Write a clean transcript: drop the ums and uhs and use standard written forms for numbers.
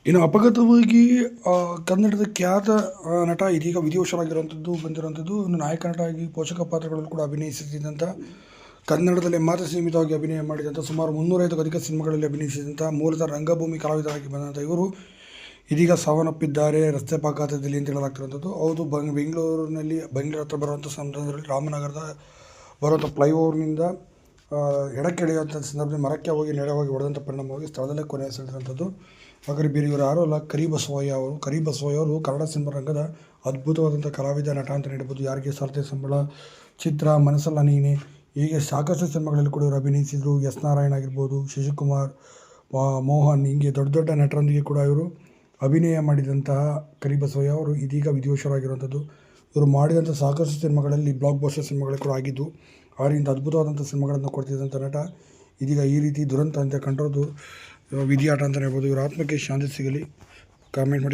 ಇನ್ನು ಅಪಘಾತವಾಗಿ ಕನ್ನಡದ ಖ್ಯಾತ ನಟ ಇದೀಗ ವಿಧಿವಶರಾಗಿರುವಂಥದ್ದು ಬಂದಿರುವಂಥದ್ದು. ಇನ್ನು ನಾಯಕ ನಟ ಆಗಿ ಪೋಷಕ ಪಾತ್ರಗಳಲ್ಲೂ ಕೂಡ ಅಭಿನಯಿಸುತ್ತಿದ್ದಂಥ, ಕನ್ನಡದಲ್ಲಿ ಮಾತ್ರ ಸೀಮಿತವಾಗಿ ಅಭಿನಯ ಮಾಡಿದಂಥ, ಸುಮಾರು 305ಕ್ಕೂ ಅಧಿಕ ಸಿನಿಮಾಗಳಲ್ಲಿ ಅಭಿನಯಿಸಿದಂಥ, ಮೂಲತಃ ರಂಗಭೂಮಿ ಕಲಾವಿದರಾಗಿ ಬಂದಂಥ ಇವರು ಇದೀಗ ಸಾವನ್ನಪ್ಪಿದ್ದಾರೆ ರಸ್ತೆ ಅಪಘಾತದಲ್ಲಿ ಅಂತ ಹೇಳಲಾಗ್ತಿರುವಂಥದ್ದು. ಹೌದು, ಬೆಂಗಳೂರು ಹತ್ರ ಬರುವಂಥ ಸಂದರ್ಭದಲ್ಲಿ ರಾಮನಗರದ ಬರುವಂಥ ಫ್ಲೈಓವರ್ನಿಂದ ಎಡಕ್ಕೆಳೆಯುವಂಥ ಸಂದರ್ಭದಲ್ಲಿ ಮರಕ್ಕೆ ಹೋಗಿ ನೇರವಾಗಿ ಹೊಡೆದಂಥ ಪರಿಣಾಮವಾಗಿ ಸ್ಥಳದಲ್ಲೇ ಕೊನೆಯುಸಿರೆಳೆದಂಥದ್ದು. ಹಾಗಾದರೆ ಬೇರೆ ಇವರು ಯಾರೂ ಅಲ್ಲ, ಕರಿಬಸವಯ್ಯ ಅವರು ಕನ್ನಡ ಸಿನಿಮಾ ರಂಗದ ಅದ್ಭುತವಾದಂಥ ಕಲಾವಿದ, ನಟ ಅಂತ ಹೇಳ್ಬೋದು. ಯಾರಿಗೆ ಸಾಲದೆ ಸಂಬಳ, ಚಿತ್ರ, ಮನಸ್ಸಲ್ಲ ನೀನೆ, ಹೀಗೆ ಸಾಕಷ್ಟು ಸಿನಿಮಾಗಳಲ್ಲಿ ಕೂಡ ಇವರು ಅಭಿನಯಿಸಿದರು. ಎಸ್ ನಾರಾಯಣ್ ಆಗಿರ್ಬೋದು, ಶಶಿಕುಮಾರ್, ಮೋಹನ್, ಹೀಗೆ ದೊಡ್ಡ ದೊಡ್ಡ ನಟರೊಂದಿಗೆ ಕೂಡ ಇವರು ಅಭಿನಯ ಮಾಡಿದಂತಹ ಕರಿಬಸವಯ್ಯ ಅವರು ಇದೀಗ ವಿಧಿವಶರಾಗಿರುವಂಥದ್ದು. ಇವರು ಮಾಡಿದಂಥ ಸಾಕಷ್ಟು ಸಿನಿಮಾಗಳಲ್ಲಿ ಬ್ಲಾಕ್ ಬಸ್ಟರ್ ಸಿನಿಮಾಗಳು ಕೂಡ ಆಗಿದ್ದು, ಅವರಿಂದ ಅದ್ಭುತವಾದಂಥ ಸಿನಿಮಾಗಳನ್ನು ಕೊಡ್ತಿದ್ದಂಥ ನಟ ಇದೀಗ ಈ ರೀತಿ ದುರಂತ ಅಂತ ಕಂಡಿರೋದು ವಿಧಿಯಾಟ ಅಂತಲೇ ಹೇಳ್ಬೋದು. ಇವರ ಆತ್ಮಕ್ಕೆ ಶಾಂತಿ ಸಿಗಲಿ. ಕಾಮೆಂಟ್ ಮಾಡಿ.